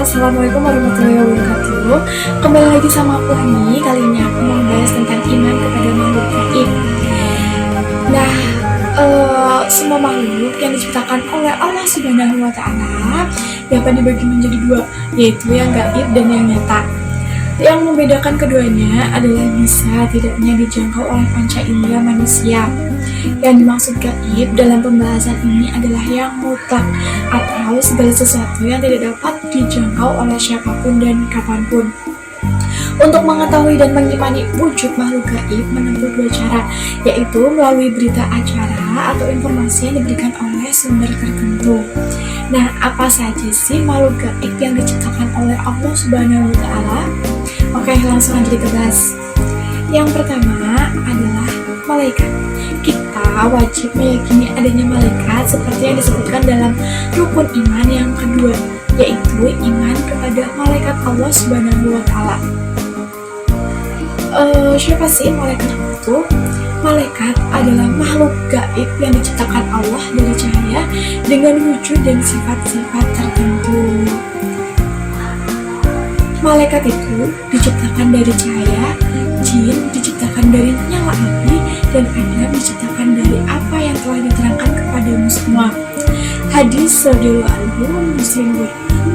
Assalamualaikum warahmatullahi wabarakatuh. Kembali lagi sama aku Hani. Kali ini aku mau bahas tentang iman kepada makhluk gaib. Nah, semua makhluk yang diciptakan oleh Allah Subhanahu wa Ta'ala dapat dibagi menjadi dua, yaitu yang gaib dan yang nyata. Yang membedakan keduanya adalah bisa tidaknya dijangkau oleh panca indera manusia. Yang dimaksud gaib dalam pembahasan ini adalah yang mutlak atau segala sesuatu yang tidak dapat dijangkau oleh siapapun dan kapanpun. Untuk mengetahui dan mengimani wujud makhluk gaib menempuh dua cara, yaitu melalui berita acara atau informasi yang diberikan oleh sumber tertentu. Nah, apa saja sih makhluk gaib yang diciptakan oleh Allah Subhanahu wa Ta'ala? Oke, langsung aja kita bahas. Yang pertama adalah malaikat. Kita wajib meyakini adanya malaikat seperti yang disebutkan dalam rukun iman yang kedua, yaitu iman kepada malaikat Allah Subhanahu wa Ta'ala. Siapa sih malaikat itu? Malaikat adalah makhluk gaib yang diciptakan Allah dari cahaya dengan wujud dan sifat-sifat tertentu. Malaikat itu diciptakan dari cahaya, jin diciptakan dari nyala api, dan Adam diciptakan dari apa yang telah diterangkan kepadamu semua. Hadis radhiyallahu anhu,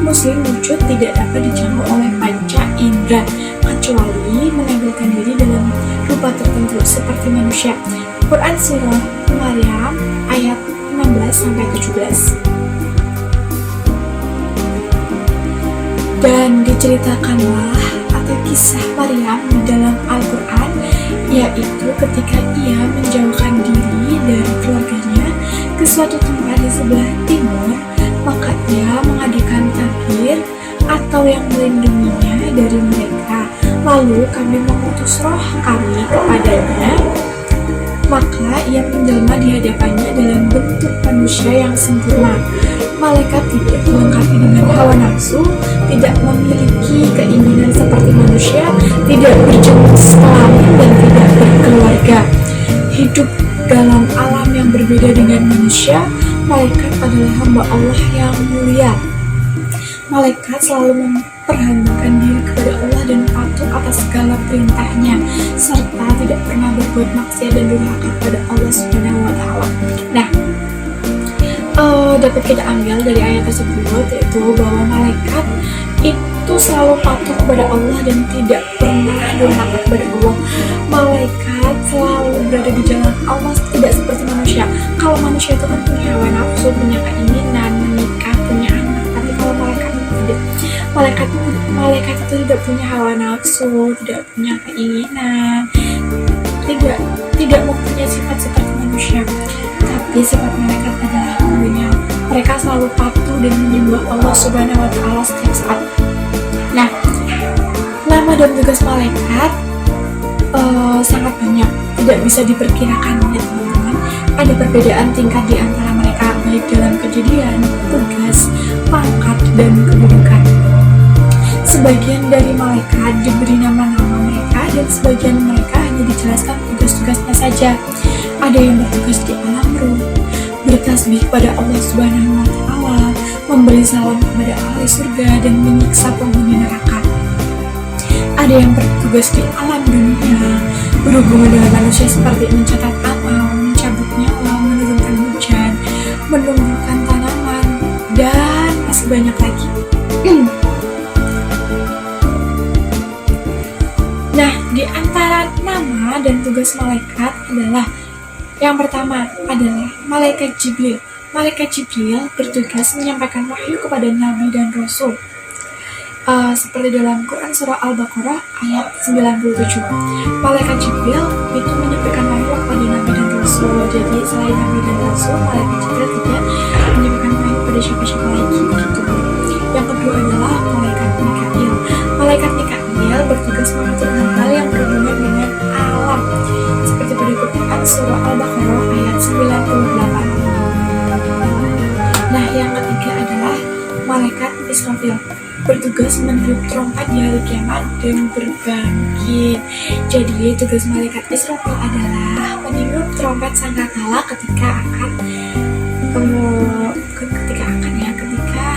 muslim wujud tidak dapat dijangkau oleh panca indera kecuali menampilkan diri dalam rupa tertentu seperti manusia. Quran surah Maryam ayat 16-17. Dan diceritakanlah atau kisah Maryam di dalam Al-Quran, yaitu ketika ia menjauhkan diri dari keluarganya ke suatu tempat di sebelah timur, maka ia mengadakan takbir atau yang melindunginya dari mereka. Lalu kami mengutus roh kami kepadanya, maka ia menjelma di hadapannya dalam bentuk manusia yang sempurna. Malaikat tidak dilengkapi dengan hawa nafsu, tidak memiliki keinginan seperti manusia, tidak berjenis kelamin dan tidak berkeluarga. Hidup dalam alam yang berbeda dengan manusia. Malaikat adalah hamba Allah yang mulia. Malaikat selalu memperhambakan diri kepada Allah dan patuh atas segala perintahnya, serta tidak pernah berbuat maksiat dan durhaka kepada Allah Subhanahu wa Ta'ala. Nah, dapat kita ambil dari ayat tersebut, yaitu bahwa malaikat itu selalu patuh kepada Allah dan tidak pernah durhaka kepada Allah. Malaikat selalu berada di jalan Allah, tidak seperti manusia. Kalau manusia itu kan punya hawa nafsu, punya keinginan menikah, punya anak, tapi kalau malaikat itu tidak. Malaikat itu tidak punya hawa nafsu, tidak punya keinginan, tidak mempunyai sifat seperti manusia. Tapi sifat malaikat adalah umumnya mereka selalu patuh dan menyembah Allah Subhanahu wa Ta'ala setiap saat. Nah, nama dan tugas malaikat sangat banyak, tidak bisa diperkirakan ya teman-teman. Ada perbedaan tingkat di antara mereka, baik dalam kejadian, tugas, pangkat, dan kedudukan. Sebagian dari malaikat diberi nama-nama mereka, dan sebagian mereka hanya dijelaskan tugas-tugasnya saja. Ada yang bertugas di alam ruh, bertasbih kepada Allah Subhanahu wa Ta'ala, memberi salam kepada ahli surga, dan menyiksa penghuni neraka. Ada yang bertugas di alam dunia, berhubungan dengan manusia seperti mencatat amal, mencabut nyawa, menurunkan hujan, menumbuhkan tanaman, dan masih banyak lagi. Nah, di antara nama dan tugas malaikat adalah yang pertama adalah malaikat Jibril. Malaikat Jibril bertugas menyampaikan wahyu kepada Nabi dan Rasul. Seperti dalam Quran surah Al-Baqarah ayat 97. Malaikat Jibril itu menyampaikan wahyu kepada Nabi dan Rasul. Jadi selain Nabi dan Rasul, malaikat Jibril tidak menyampaikan wahyu kepada siapa-siapa lagi begitu. Yang kedua adalah malaikat Mikail. Malaikat Mikail bertugas mengatur hal-hal yang berhubungan dengan alam, seperti pada Quran surah Al-Baqarah ayat 98. Nah, yang ketiga adalah malaikat Israfil, bertugas meniup trompet di hari kiamat dan berbangkit. Jadi tugas malaikat Israfil adalah meniup trompet sangkakala ketika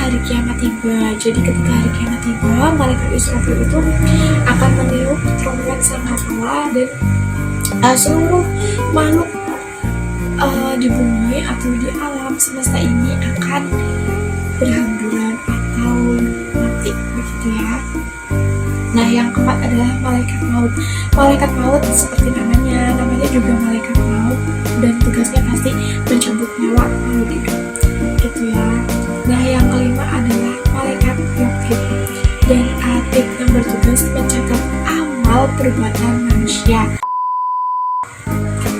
hari kiamat tiba. Jadi ketika hari kiamat tiba, malaikat Israfil itu akan meniup trompet sangkakala dan seluruh makhluk di bumi atau di alam semesta ini akan berhamburan atau mati, begitu ya. Nah, yang keempat adalah malaikat maut. Malaikat maut seperti namanya juga malaikat maut, dan tugasnya pasti mencabut nyawa makhluk hidup, gitu ya. Nah, yang kelima adalah malaikat raqib dan atid yang bertugas mencatat amal perbuatan manusia.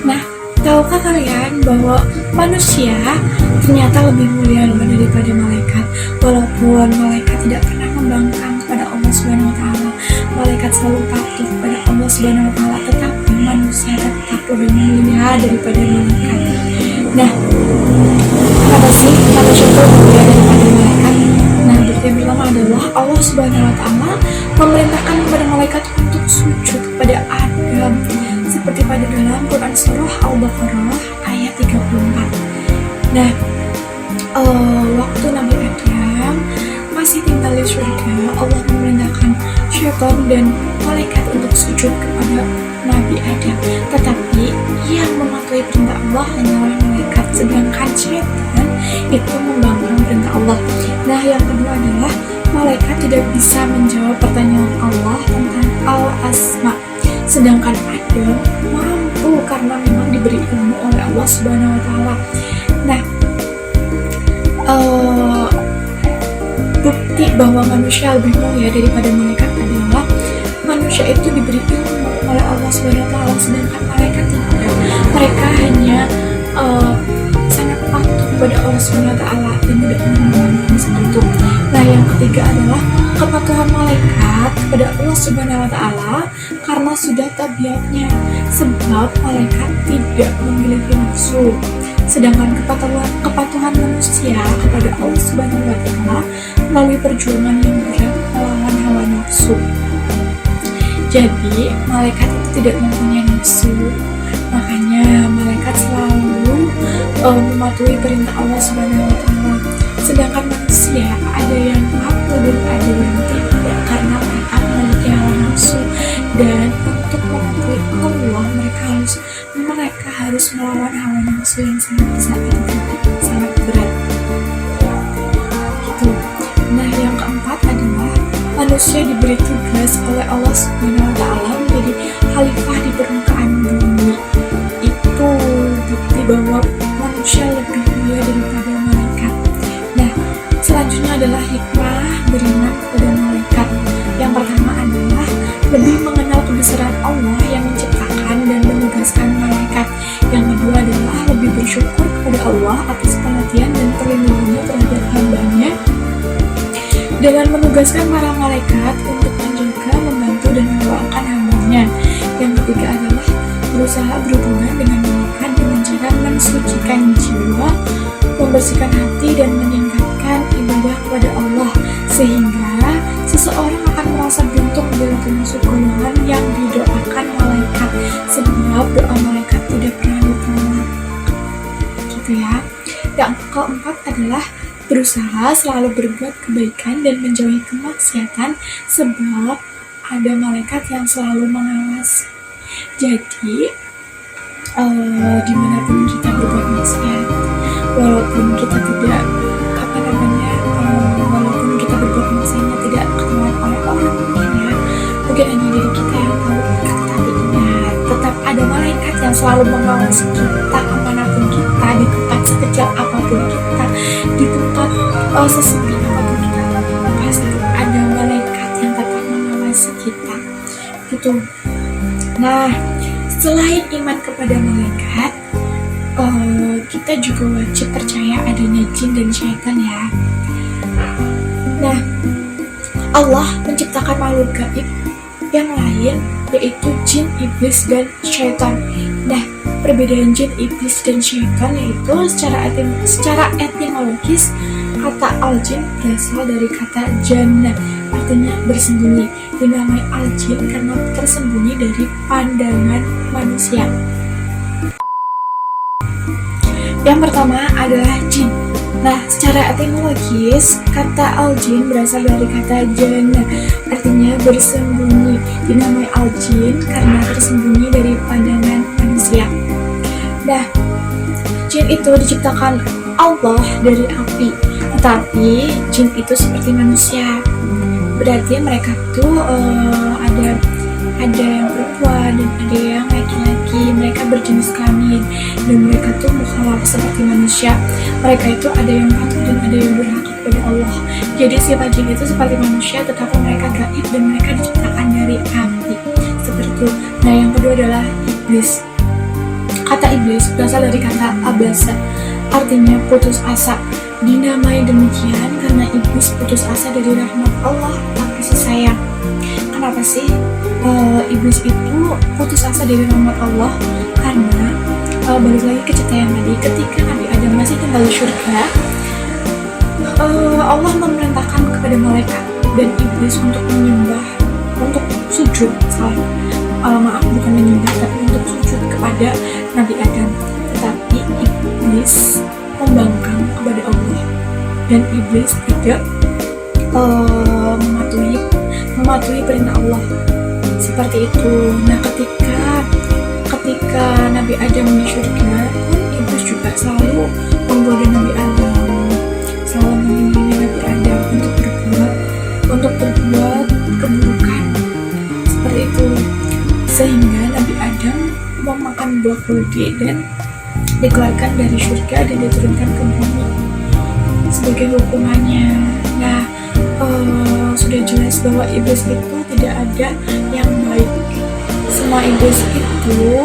Nah, tahukah kalian bahwa manusia ternyata lebih mulia daripada malaikat? Walaupun malaikat tidak pernah membangkang kepada Allah Subhanahu wa Ta'ala, malaikat selalu patuh kepada Allah Subhanahu wa Ta'ala, tetapi manusia tetap lebih mulia daripada malaikat. Nah, kenapa sih manusia itu lebih mulia daripada malaikat? Nah, bukti yang pertama adalah Allah Subhanahu wa Ta'ala memerintahkan kepada malaikat untuk sujud kepada Adam, seperti pada dalam Quran surah Al-Baqarah ayat 34. Nah, waktu Nabi Adam masih tinggal di surga, Allah memerintahkan syaitan dan malaikat untuk sujud kepada Nabi Adam. Tetapi yang mematuhi perintah Allah hanyalah malaikat, sedangkan syaitan itu membangkang perintah Allah. Nah, yang kedua adalah malaikat tidak bisa menjawab pertanyaan Allah tentang al-asma, sedangkan Adam mampu karena memang diberi ilmu oleh Allah Subhanahu wa Ta'ala. Nah, bukti bahwa manusia lebih mulia daripada malaikat adalah manusia itu diberi ilmu oleh Allah Subhanahu wa Ta'ala, sedangkan malaikat tidak. Mereka hanya sangat patuh kepada Allah Subhanahu wa Ta'ala dan tidak mengalami seperti itu. Nah, yang ketiga adalah kepatuhan malaikat kepada Allah Subhanahu wa Ta'ala karena sudah tabiatnya, sebab malaikat tidak memiliki nafsu. Sedangkan kepatuhan manusia kepada Allah Subhanahu wa Ta'ala melalui perjuangan yang berat melawan hawa nafsu. Jadi, malaikat itu tidak mempunyai nafsu, makanya malaikat selalu mematuhi perintah Allah Subhanahu wa Ta'ala. Sedangkan manusia ada yang patuh dan ada yang tidak karena mereka memiliki hawa nafsu, dan untuk mematuhi Allah mereka harus melawan hawa nafsu yang sangat besar dan sangat berat. Gitu. Nah, yang keempat adalah manusia diberi tugas oleh Allah Subhanahu wa Ta'ala menjadi khalifah di permukaan bumi. Itu bukti bahwa manusia lebih mulia daripada malaikat. Nah, selanjutnya adalah hikmah beriman kepada malaikat. Yang pertama adalah lebih mengenal kebesaran Allah yang menciptakan dan menugaskan malaikat. Yang kedua adalah lebih bersyukur kepada Allah atas perhatian dan perlindungannya terhadap hambanya dengan menugaskan para malaikat untuk menjaga, membantu, dan mendoakan hambanya. Yang ketiga adalah berusaha berhubungan dengan malaikat dengan cara mensucikan jiwa, membersihkan hati, dan meningkatkan ibadah kepada Allah, sehingga seseorang akan merasa beruntung bila termasuk golongan yang didoakan malaikat, sebab doa malaikat tidak pernah ditolak. Gitu ya. Yang keempat adalah berusaha selalu berbuat kebaikan dan menjauhi kemaksiatan, sebab ada malaikat yang selalu mengawasi. Jadi, dimanapun kita berbuat maksiat, walaupun kita tidak walaupun kita berbuat maksiatnya tidak ketahuan oleh orang mungkin hanya diri kita yang tahu, tetapi ingat, tetap ada malaikat yang selalu mengawasi kita kemanapun kita, di tempat sekecil apapun kita, di tempat sesepi apapun kita, pasti ada malaikat yang tetap mengawasi kita, gitu. Nah, selain iman kepada malaikat, kita juga wajib percaya adanya jin dan syaitan ya. Nah, Allah menciptakan makhluk gaib yang lain, yaitu jin, iblis, dan syaitan. Nah, perbedaan jin, iblis, dan syaitan yaitu secara etimologis, kata al-jin berasal dari kata jannah, artinya bersembunyi. Dinamai al-jin karena tersembunyi dari pandangan manusia. Yang pertama adalah jin. Nah, secara etimologis, kata al-jin berasal dari kata jana, artinya bersembunyi. Dinamai al-jin karena tersembunyi dari pandangan manusia. Nah, jin itu diciptakan Allah dari api, tetapi jin itu seperti manusia. Berarti mereka tuh ada yang perempuan dan ada yang laki-laki. Mereka berjenis kelamin dan mereka tuh mukhalaf seperti manusia. Mereka itu ada yang patuh dan ada yang durhaka kepada Allah. Jadi sifat jin itu seperti manusia, tetapi mereka gaib dan mereka diciptakan dari api seperti itu. Nah, yang kedua adalah iblis. Kata iblis berasal dari kata ablasa, artinya putus asa. Dinamai demikian karena iblis putus asa dari rahmat Allah dan kasih sayang. Kenapa sih iblis itu putus asa dari rahmat Allah? Karena balik lagi ke cerita yang tadi, ketika Nabi Adam masih tinggal di surga, Allah memerintahkan kepada malaikat dan iblis untuk menyembah, untuk sujud, maaf bukan menyembah tapi untuk sujud kepada Nabi Adam. Tetapi iblis membangkang kepada Allah dan iblis tidak mematuhi perintah Allah seperti itu. Nah, ketika Nabi Adam di surga pun iblis juga selalu menggoda Nabi Adam, selalu menginginkan Nabi Adam untuk berbuat keburukan seperti itu, sehingga Nabi Adam memakan buah kuldi dan dikeluarkan dari surga dan diturunkan ke bumi sebagai hukumannya. Nah, sudah jelas bahwa iblis itu tidak ada yang baik. Semua iblis itu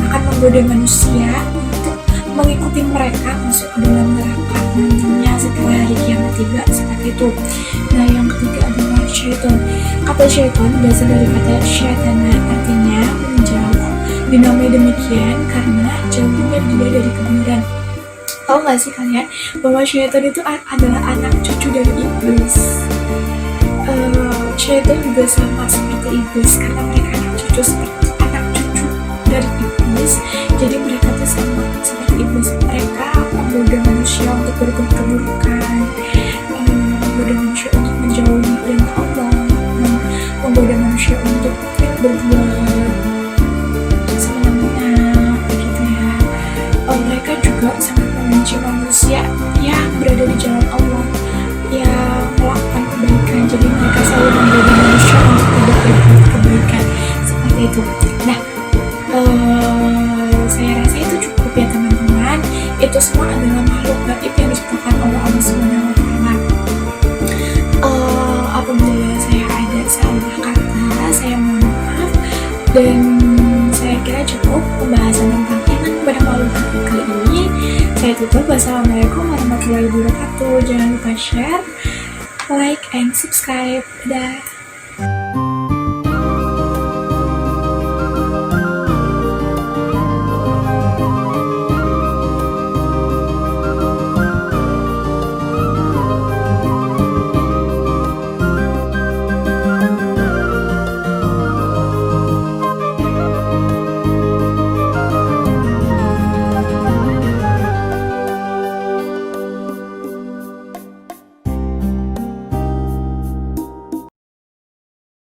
akan menggoda manusia untuk mengikuti mereka masuk ke dalam neraka nantinya setelah hari kiamat tiba, seperti itu. Nah, yang ketiga adalah syaitan. Kata syaitan berasal dari kata syaitana, artinya menjauh. Dinamai demikian karena jauhnya dia dari kebenaran. Tahu gak sih kalian bahwa syaitan itu adalah anak cucu dari iblis? Syaitan juga sama seperti iblis karena mereka anak cucu dari iblis. Jadi mereka tuh sama seperti iblis. Mereka menggoda manusia untuk berbuat keburukan, menggoda manusia untuk menjauhi perintah Allah, menggoda manusia untuk berbuat begitu ya. Mereka juga sangat membenci manusia yang berada di jalan Allah, yang melakukan kebaikan. Jadi mereka selalu menggoda manusia untuk berbuat kebaikan seperti itu. Nah, saya rasa itu cukup ya teman-teman. Itu semua adalah makhluk gaib yang diciptakan oleh Allah Subhanahu wa Ta'ala. Apabila saya ada salah kata, saya mohon maaf. Dan saya kira cukup pembahasan tentang iman kepada makhluk gaib kali ini. Saya tutup. Wassalamualaikum warahmatullahi wabarakatuh. Jangan lupa share, like, and subscribe. Dadah.